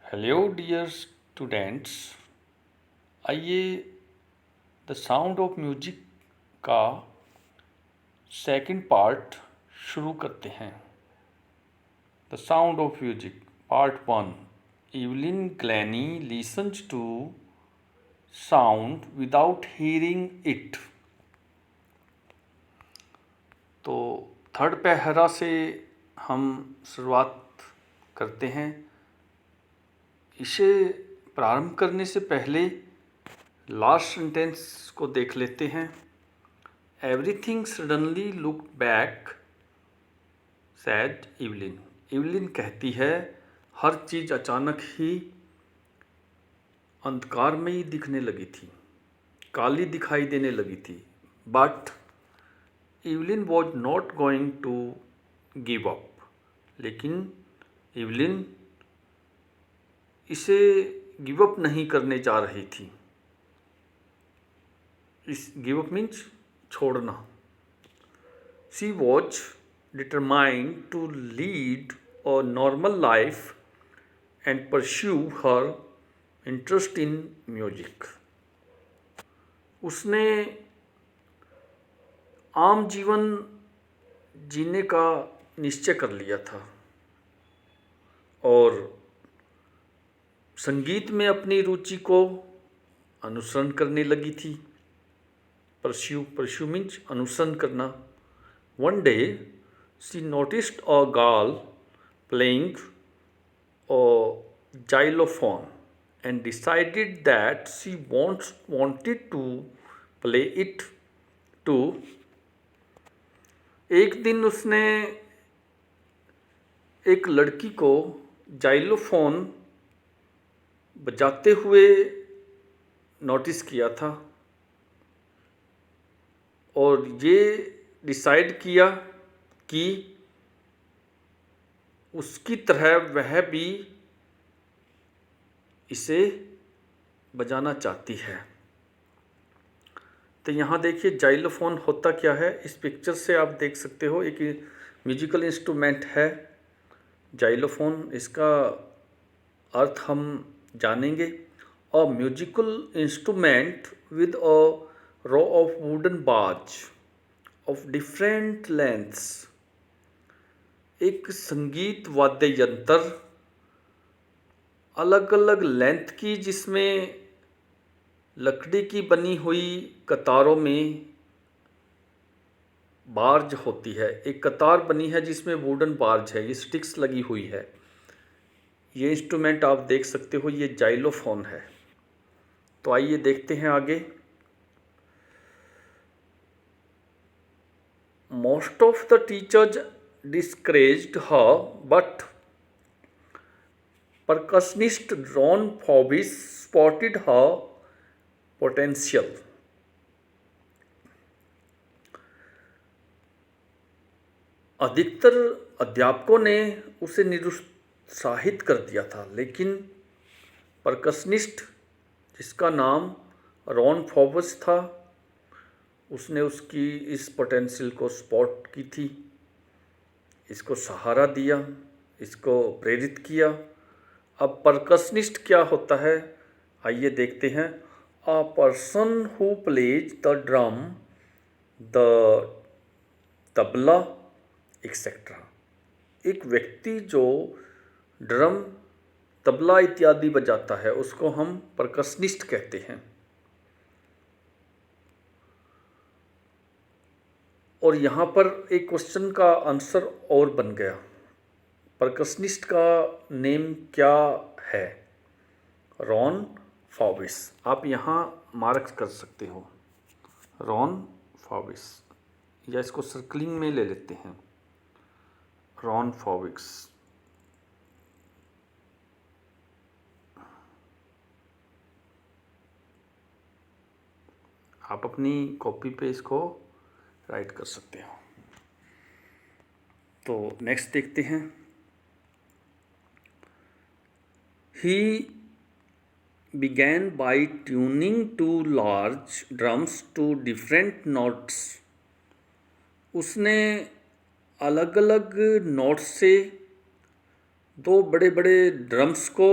Hello dear students, आइए the sound of music का second part शुरू करते हैं। The sound of music part one. Evelyn Glennie listens to sound without hearing it. तो third para से हम शुरुआत करते हैं। इसे प्रारंभ करने से पहले लास्ट सेंटेंस को देख लेते हैं। Everything suddenly look back sad Evelyn. Evelyn कहती है हर चीज़ अचानक ही अंधकार में ही दिखने लगी थी, काली दिखाई देने लगी थी। But Evelyn was not going to give up. लेकिन इवलिन इसे गिव अप नहीं करने जा रही थी। इस गिव अप मीन्स छोड़ना। She was determined to lead a normal life and pursue her interest in music. उसने आम जीवन जीने का निश्चय कर लिया था और संगीत में अपनी रुचि को अनुसरण करने लगी थी। परस्यू मीन्स अनुसरण करना। One day she noticed a girl playing a xylophone and decided that she wanted to play it too. एक दिन उसने एक लड़की को जाइलोफोन बजाते हुए नोटिस किया था और ये डिसाइड किया कि उसकी तरह वह भी इसे बजाना चाहती है। तो यहाँ देखिए जाइलोफोन होता क्या है, इस पिक्चर से आप देख सकते हो। एक म्यूजिकल इंस्ट्रूमेंट है जाइलोफोन। इसका अर्थ हम जानेंगे। A musical instrument with a row of wooden bars of different lengths. एक संगीत वाद्य यंत्र अलग अलग लेंथ की, जिसमें लकड़ी की बनी हुई कतारों में बार्ज होती है। एक कतार बनी है जिसमें वुडन बार्ज है, ये स्टिक्स लगी हुई है। ये इंस्ट्रूमेंट आप देख सकते हो, ये जाइलोफोन है। तो आइए देखते हैं आगे। Most of the teachers discouraged her, but percussionist Ron Forbes spotted her potential. अधिकतर अध्यापकों ने उसे निरुत्साहित कर दिया था, लेकिन परकशनिस्ट जिसका नाम रॉन फॉर्ब्स था, उसने उसकी इस पोटेंशियल को स्पॉट की थी, इसको सहारा दिया, इसको प्रेरित किया। अब परकशनिस्ट क्या होता है, आइए देखते हैं। A person who plays the drum, the tabla etcetera. एक व्यक्ति जो ड्रम, तबला इत्यादि बजाता है, उसको हम परकशनिस्ट कहते हैं। और यहाँ पर एक क्वेश्चन का आंसर और बन गया। परकशनिस्ट का नेम क्या है? Ron Forbes. आप यहाँ मार्क कर सकते हो, रॉन फॉर्ब्स, या इसको सर्कलिंग में ले लेते हैं, रॉन फॉर्ब्स। आप अपनी कॉपी पे इसको राइट कर सकते हो। तो नेक्स्ट देखते हैं। He began by tuning two large drums to different notes. उसने अलग अलग नोट्स से दो बड़े बड़े ड्रम्स को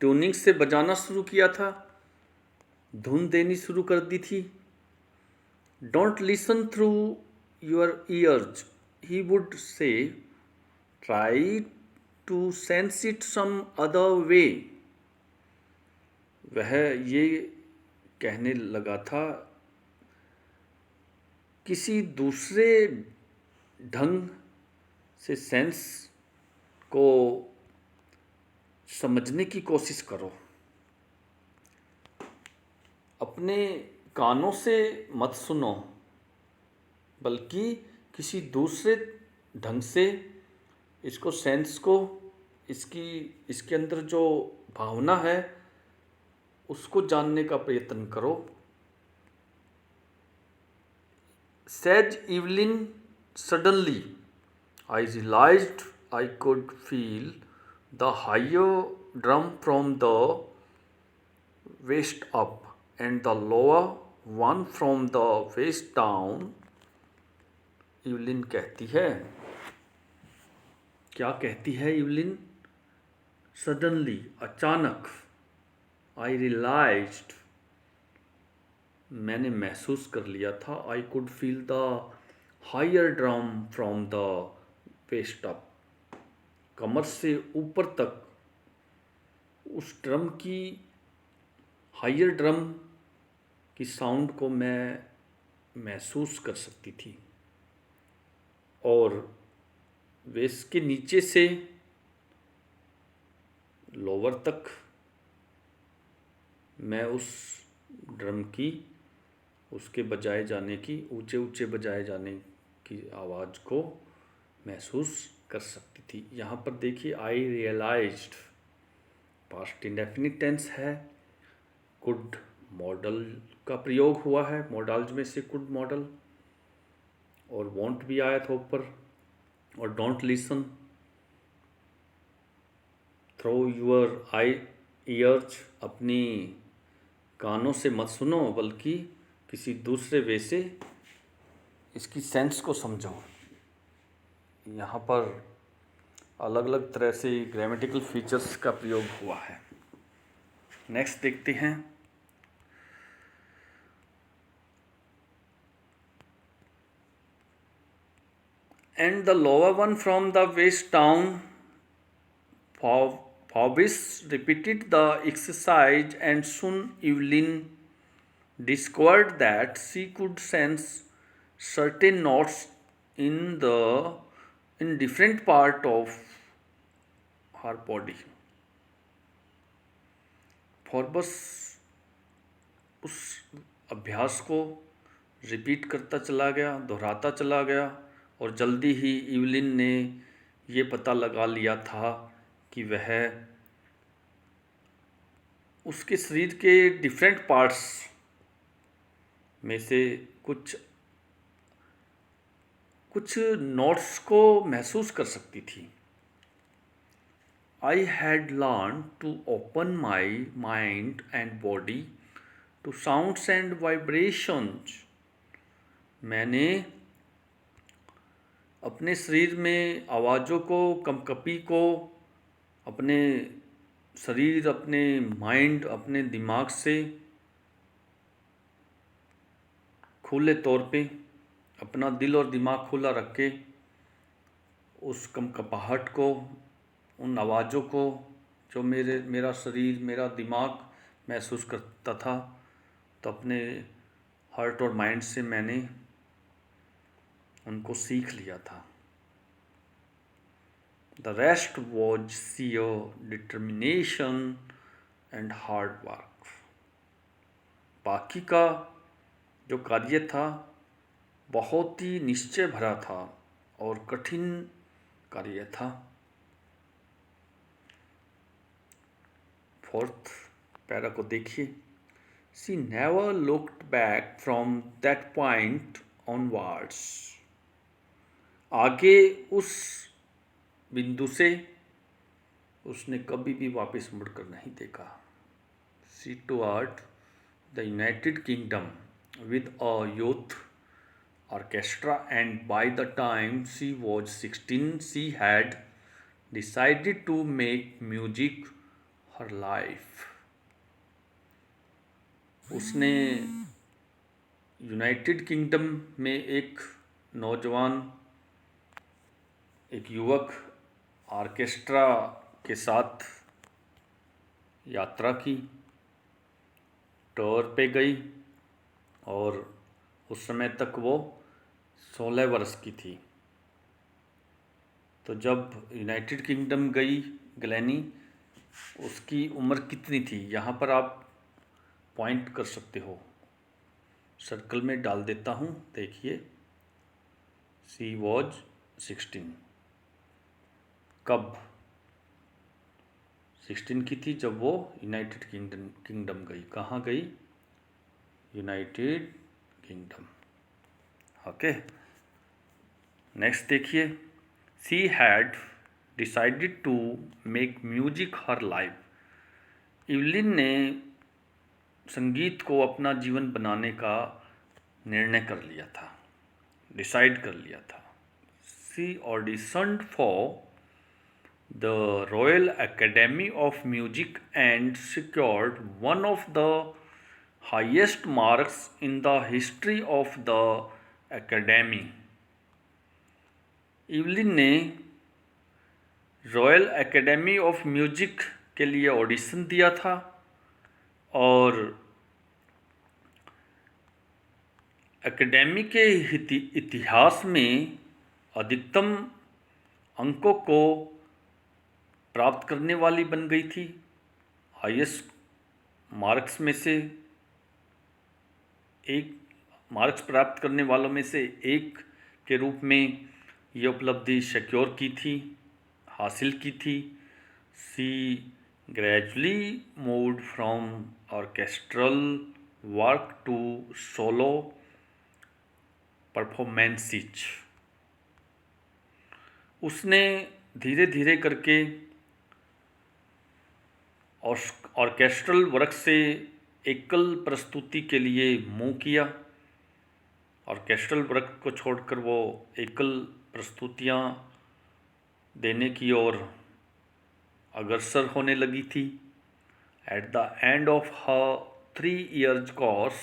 ट्यूनिंग से बजाना शुरू किया था, धुन देनी शुरू कर दी थी। Don't listen through your ears, he would say, try to sense it some other way. वह ये कहने लगा था, किसी दूसरे ढंग से सेंस को समझने की कोशिश करो। अपने कानों से मत सुनो, बल्कि किसी दूसरे ढंग से इसको, सेंस को, इसके अंदर जो भावना है उसको जानने का प्रयत्न करो। Said Evelyn suddenly, I realized I could feel the higher drum from the waist up and the lower one from the waist down. Evelyn कहती है, क्या कहती है Evelyn? Suddenly, अचानक, I realized, मैंने महसूस कर लिया था, I could feel the higher drum from the waist up, कमर से ऊपर तक उस ड्रम की, हायर ड्रम की साउंड को मैं महसूस कर सकती थी। और वेस के नीचे से लोअर तक मैं उस ड्रम की, उसके बजाए जाने की, ऊंचे ऊंचे बजाए जाने की आवाज़ को महसूस कर सकती थी। यहाँ पर देखिए, आई रियलाइज्ड पास्ट इंडेफिनिट टेंस है, कुड मॉडल का प्रयोग हुआ है, मॉडल्स में से कुड मॉडल, और वॉन्ट भी आया था ऊपर, और don't listen through your years, अपनी कानों से मत सुनो, बल्कि किसी दूसरे वे से इसकी सेंस को समझो। यहाँ पर अलग अलग तरह से ग्रामेटिकल फीचर्स का प्रयोग हुआ है। नेक्स्ट देखते हैं। And the lower one from the west down, Faubus repeated the exercise, and soon Evelyn discovered that she could sense certain notes in different part of her body. फॉर्बस उस अभ्यास को repeat करता चला गया, दोहराता चला गया, और जल्दी ही इवलिन ने ये पता लगा लिया था कि वह उसके शरीर के डिफरेंट पार्ट्स में से कुछ नोट्स को महसूस कर सकती थी। I had learned to open my mind and body to sounds and vibrations. मैंने अपने शरीर में आवाज़ों को, कंपकपी को, अपने शरीर, अपने माइंड, अपने दिमाग से खुले तौर पे, अपना दिल और दिमाग खुला रख के उस कंपकपाहट को, उन आवाज़ों को जो मेरा शरीर, मेरा दिमाग महसूस करता था, तो अपने हार्ट और माइंड से मैंने उनको सीख लिया था। The rest was sheer determination and hard work. बाकी का जो कार्य था बहुत ही निश्चय भरा था और कठिन कार्य था। फोर्थ पैरा को देखिए। She never looked back from that point onwards. आगे उस बिंदु से उसने कभी भी वापस मुड़कर नहीं देखा। She toured the United Kingdom with a youth orchestra, and by the time she was 16, she had decided to make music her life. उसने यूनाइटेड किंगडम में एक नौजवान, एक युवक ऑर्केस्ट्रा के साथ यात्रा की, टूर पे गई, और उस समय तक वो 16 वर्ष की थी। तो जब यूनाइटेड किंगडम गई ग्लैनी, उसकी उम्र कितनी थी, यहाँ पर आप पॉइंट कर सकते हो। सर्कल में डाल देता हूँ, देखिए, शी वॉज 16। कब 16 की थी? जब वो यूनाइटेड किंगडम गई। कहाँ गई? United Kingdom. ओके, नेक्स्ट देखिए, she had decided to make music her life. Evelyn ने संगीत को अपना जीवन बनाने का निर्णय कर लिया था, डिसाइड कर लिया था। She auditioned for the Royal Academy of Music and secured one of the highest marks in the history of the Academy. Evelyn ने रॉयल एकेडमी ऑफ म्यूजिक के लिए ऑडिशन दिया था और एकेडमी के इतिहास में अधिकतम अंकों को प्राप्त करने वाली बन गई थी। हाईएस्ट मार्क्स में से एक, मार्क्स प्राप्त करने वालों में से एक के रूप में ये उपलब्धि सिक्योर की थी, हासिल की थी। She gradually moved from orchestral work to solo performances. उसने धीरे धीरे करके ऑर्केस्ट्रल वर्क से एकल प्रस्तुति के लिए मूव किया। ऑर्केस्ट्रल वर्क को छोड़कर वो एकल प्रस्तुतियाँ देने की ओर अग्रसर होने लगी थी। At the end of her 3 years course,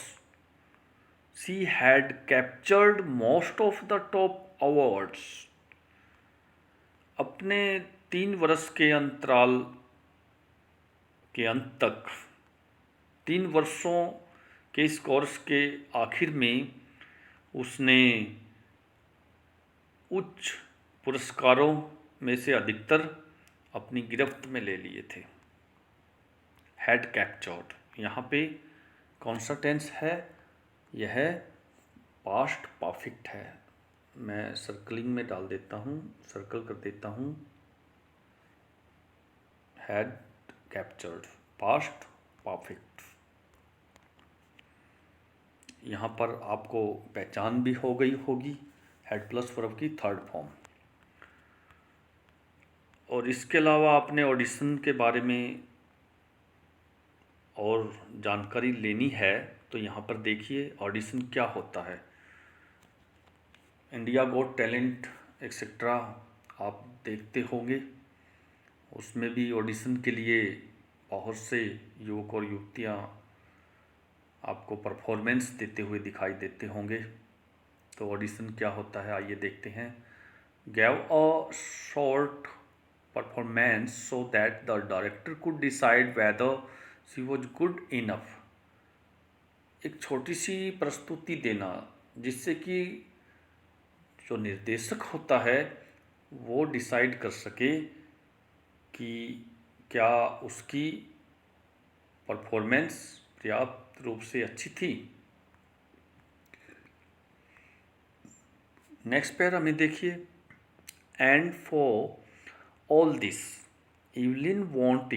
she had captured most of the top awards. अपने 3 वर्ष के अंतराल के अंत तक, 3 वर्षों के इस कोर्स के आखिर में उसने उच्च पुरस्कारों में से अधिकतर अपनी गिरफ्त में ले लिए थे। हैड कैप्चर्ड, यहाँ पे कौन सा टेंस है? यह पास्ट परफेक्ट है। मैं सर्कलिंग में डाल देता हूँ, सर्कल कर देता हूँ। Had captured, past perfect. यहाँ पर आपको पहचान भी हो गई होगी हैड प्लस वर्ब की 3rd फॉर्म। और इसके अलावा आपने ऑडिशन के बारे में और जानकारी लेनी है तो यहाँ पर देखिए ऑडिशन क्या होता है। इंडिया गॉट टैलेंट एक्सेट्रा आप देखते होंगे, उसमें भी ऑडिशन के लिए बहुत से युवक और युवतियाँ आपको परफॉर्मेंस देते हुए दिखाई देते होंगे। तो ऑडिशन क्या होता है आइए देखते हैं। Gave a short performance so that the director could decide whether she was good enough. एक छोटी सी प्रस्तुति देना जिससे कि जो निर्देशक होता है वो डिसाइड कर सके कि क्या उसकी परफॉर्मेंस पर्याप्त रूप से अच्छी थी। नेक्स्ट पैरा में देखिए, and for all this Evelyn won't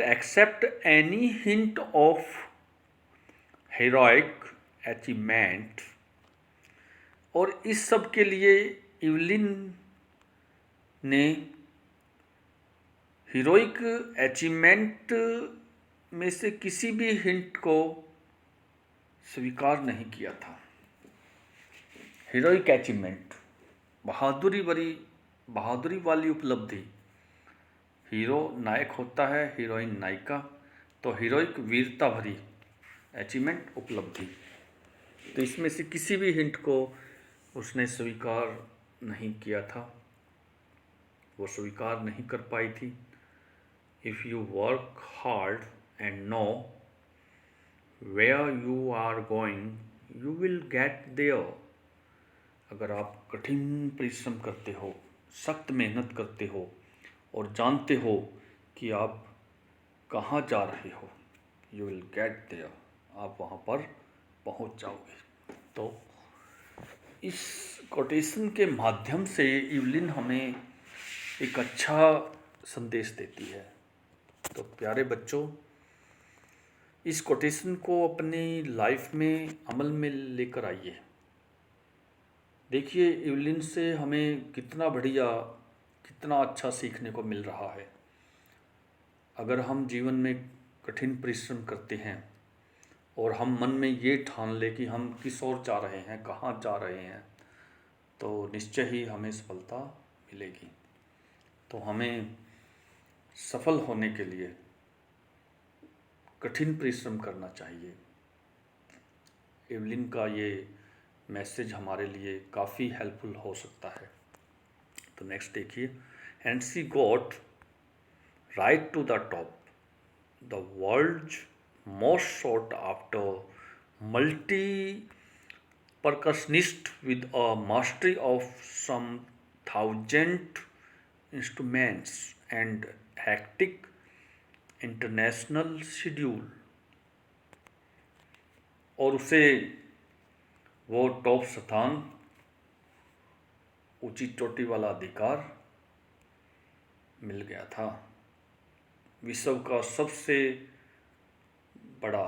accept any hint of heroic achievement. और इस सब के लिए इवलिन ने हीरोइक अचीवमेंट में से किसी भी हिंट को स्वीकार नहीं किया था। हीरोइक अचीवमेंट, बहादुरी वाली उपलब्धि, हीरो नायक होता है, हीरोइन नायिका। तो हीरोइक वीरता भरी अचीवमेंट, उपलब्धि। तो इसमें से किसी भी हिंट को उसने स्वीकार नहीं किया था, वो स्वीकार नहीं कर पाई थी। If you work hard and know where you are going you will get there. अगर आप कठिन परिश्रम करते हो, सख्त मेहनत करते हो और जानते हो कि आप कहाँ जा रहे हो, यू विल गेट देयर, आप वहाँ पर पहुँच जाओगे। तो इस कोटेशन के माध्यम से इवलिन हमें एक अच्छा संदेश देती है। तो प्यारे बच्चों, इस कोटेशन को अपनी लाइफ में अमल में लेकर आइए। देखिए इवलिन से हमें कितना बढ़िया, कितना अच्छा सीखने को मिल रहा है। अगर हम जीवन में कठिन परिश्रम करते हैं और हम मन में ये ठान ले कि हम किस ओर जा रहे हैं, कहाँ जा रहे हैं, तो निश्चय ही हमें सफलता मिलेगी। तो हमें सफल होने के लिए कठिन परिश्रम करना चाहिए। एवलिन का ये मैसेज हमारे लिए काफ़ी हेल्पफुल हो सकता है। तो नेक्स्ट देखिए, and she got right to the top, the world's most sought after multi percussionist with a mastery of some thousand instruments and hectic international schedule। और उसे वो टॉप स्थान, ऊंची चोटी वाला अधिकार मिल गया था। विश्व का सबसे बड़ा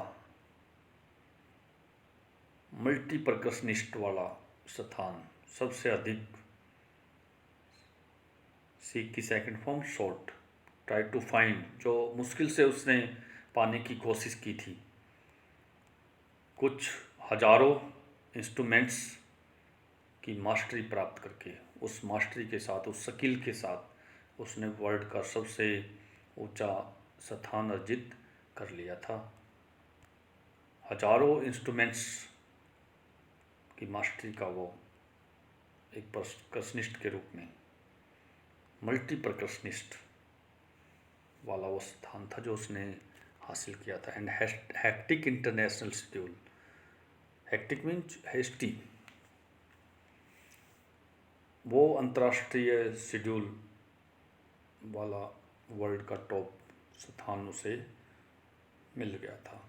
मल्टी परकशनिस्ट वाला स्थान, सबसे अधिक, seek second form sought, try to find, जो मुश्किल से उसने पाने की कोशिश की थी। कुछ हजारों इंस्ट्रूमेंट्स की मास्टरी प्राप्त करके, उस मास्टरी के साथ, उस स्किल के साथ उसने वर्ल्ड का सबसे ऊंचा स्थान अर्जित कर लिया था। हजारों इंस्ट्रूमेंट्स की मास्टरी का वो एक परकशनिस्ट के रूप में, मल्टी परकशनिस्ट वाला वो स्थान था जो उसने हासिल किया था। And hectic international schedule, hectic means hasty, वो अंतर्राष्ट्रीय शेड्यूल वाला वर्ल्ड का टॉप स्थान उसे मिल गया था।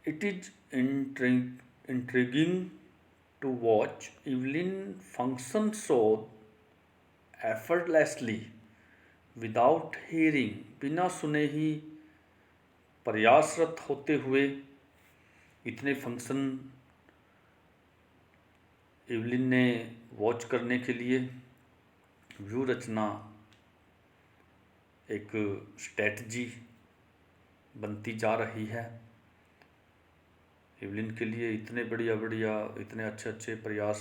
It is intriguing to watch Evelyn function so effortlessly without hearing, बिना सुने ही प्रयासरत होते हुए इतने फंक्शन इवलिन ने वॉच करने के लिए व्यू रचना एक स्ट्रेटजी बनती जा रही है। इवलिन के लिए इतने बढ़िया बढ़िया, इतने अच्छे अच्छे प्रयास,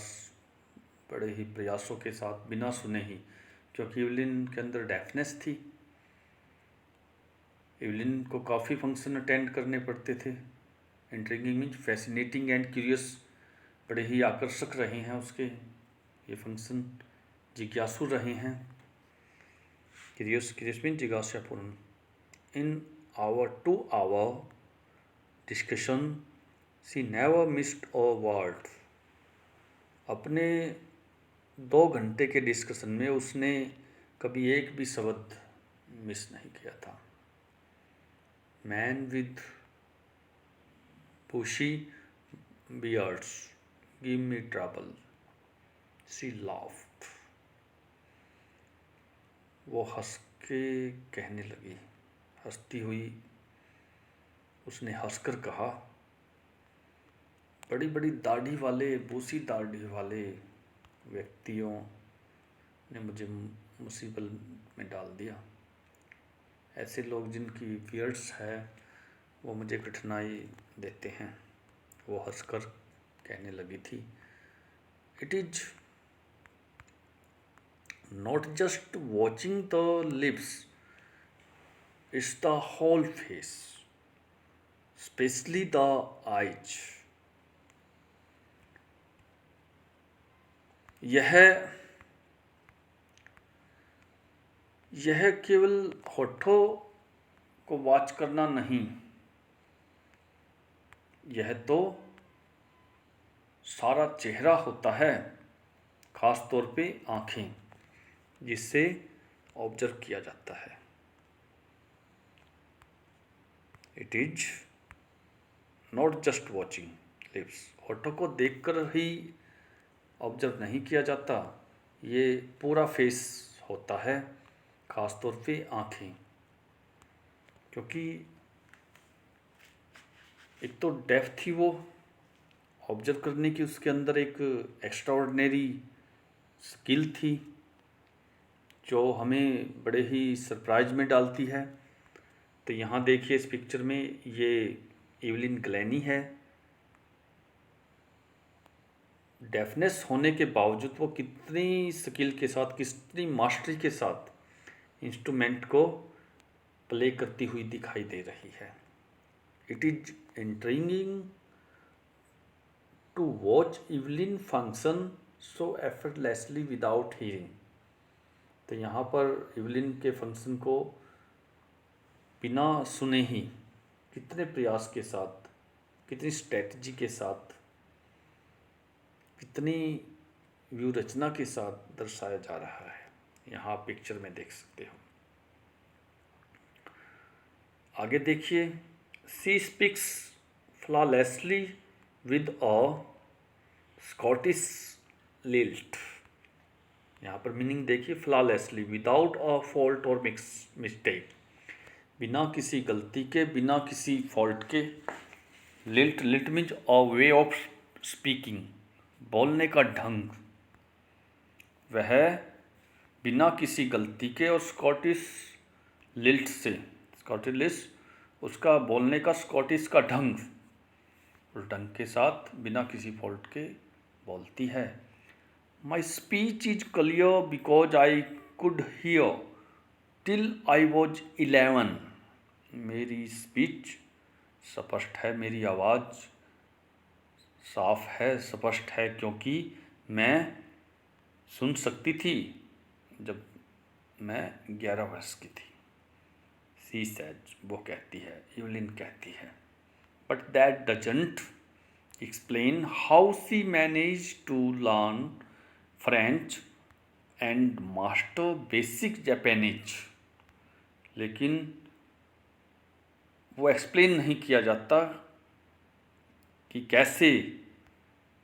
बड़े ही प्रयासों के साथ, बिना सुने ही, क्योंकि इवलिन के अंदर डेफनेस थी। इवलिन को काफ़ी फंक्शन अटेंड करने पड़ते थे। Intriguing means fascinating and curious, बड़े ही आकर्षक रहे हैं उसके ये फंक्शन, जिज्ञासु रहे हैं। क्यूरियस मीन्स जिज्ञासापूर्ण। In our 2 hour discussion she never missed a word, अपने 2 घंटे के डिस्कशन में उसने कभी एक भी शब्द मिस नहीं किया था। Man with bushy beards give me trouble, she laughed। वो हंस के कहने लगी, हंसती हुई उसने हंसकर कहा, बड़ी बड़ी दाढ़ी वाले, बूसी दाढ़ी वाले व्यक्तियों ने मुझे मुसीबत में डाल दिया। ऐसे लोग जिनकी बियर्ड्स है वो मुझे कठिनाई देते हैं। वो हंसकर कहने लगी थी। It is not just watching the lips, it's the whole face, especially the eyes. यह यह केवल होठों को वॉच करना नहीं, यह तो सारा चेहरा होता है, खास तौर पे आँखें, जिससे ऑब्जर्व किया जाता है। It is not just watching lips, होठों को देखकर ही ऑब्जर्व नहीं किया जाता, ये पूरा फेस होता है, खास तौर पे आँखें, क्योंकि एक तो डेप्थ थी वो ऑब्जर्व करने की, उसके अंदर एक एक्स्ट्राऑर्डिनरी स्किल थी जो हमें बड़े ही सरप्राइज में डालती है। तो यहाँ देखिए इस पिक्चर में ये इवलिन ग्लैनी है। डेफनेस होने के बावजूद वो कितनी स्किल के साथ, कितनी मास्टरी के साथ इंस्ट्रूमेंट को प्ले करती हुई दिखाई दे रही है। It is intriguing to watch Evelyn function so effortlessly without hearing. तो यहाँ पर इवलिन के फंक्शन को बिना सुने ही कितने प्रयास के साथ, कितनी स्ट्रेटजी के साथ, कितनी व्यू रचना के साथ दर्शाया जा रहा है, यहाँ आप पिक्चर में देख सकते हो। आगे देखिए, she speaks flawlessly with a Scottish lilt. यहाँ पर मीनिंग देखिए, फ्लॉलेसली, विदाउट अ फॉल्ट और मिस्टेक, बिना किसी गलती के, बिना किसी फॉल्ट के। Lilt means a way of speaking, बोलने का ढंग, वह बिना किसी गलती के, और स्कॉटिश लिल्ट से, स्कॉटिश लिल्ट उसका बोलने का, स्कॉटिश का ढंग, उस ढंग के साथ बिना किसी फॉल्ट के बोलती है। My speech is clear because I could hear till I was 11। मेरी स्पीच स्पष्ट है, मेरी आवाज़ साफ है, स्पष्ट है, क्योंकि मैं सुन सकती थी जब मैं 11 वर्ष की थी। सी सेज, वो कहती है, इवलिन कहती है। But that doesn't explain how she manage to learn French and master basic Japanese. लेकिन वो एक्सप्लेन नहीं किया जाता कि कैसे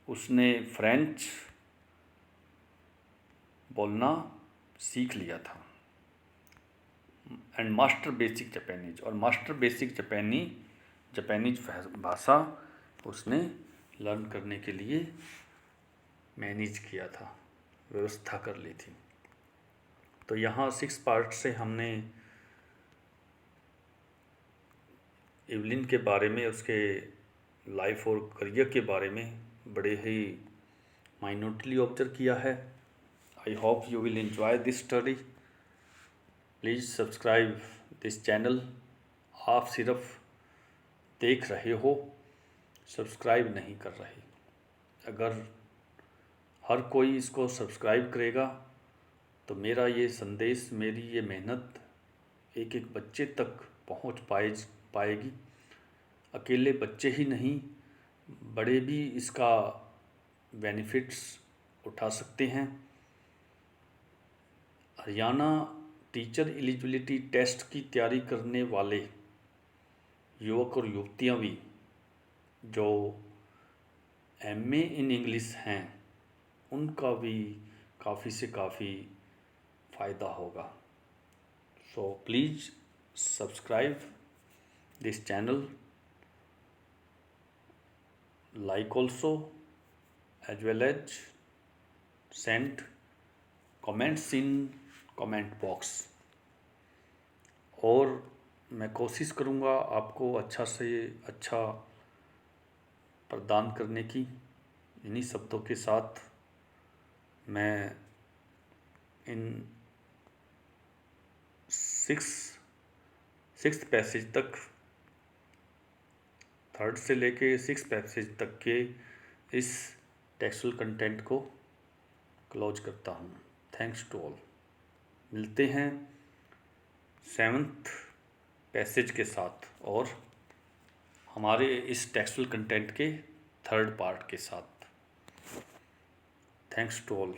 उसने फ्रेंच बोलना सीख लिया था, एंड मास्टर बेसिक जापानीज, और मास्टर बेसिक जापानीज भाषा उसने लर्न करने के लिए मैनेज किया था, व्यवस्था कर ली थी। तो यहाँ 6 पार्ट से हमने इवलिन के बारे में, उसके लाइफ और करियर के बारे में बड़े ही माइन्यूटली ऑब्जर्व किया है। I hope you will enjoy this study. Please subscribe this channel. आप सिर्फ देख रहे हो, सब्सक्राइब नहीं कर रहे। अगर हर कोई इसको सब्सक्राइब करेगा तो मेरा ये संदेश, मेरी ये मेहनत एक एक बच्चे तक पहुंच पाएगी। अकेले बच्चे ही नहीं, बड़े भी इसका बेनिफिट्स उठा सकते हैं। हरियाणा टीचर एलिजिबिलिटी टेस्ट की तैयारी करने वाले युवक और युवतियां भी जो MA इन इंग्लिश हैं, उनका भी काफ़ी से काफ़ी फ़ायदा होगा। So please subscribe this channel, like also, as well as send comments in comment box। और मैं कोशिश करूँगा आपको अच्छा से अच्छा प्रदान करने की। इन्हीं शब्दों के साथ मैं इन सिक्स्थ पैसेज तक, थर्ड से लेके सिक्स पैसेज तक के इस टेक्सुअल कंटेंट को क्लोज करता हूँ। Thanks to all. मिलते हैं सेवन्थ पैसेज के साथ और हमारे इस टेक्सुअल कंटेंट के थर्ड पार्ट के साथ। Thanks to all.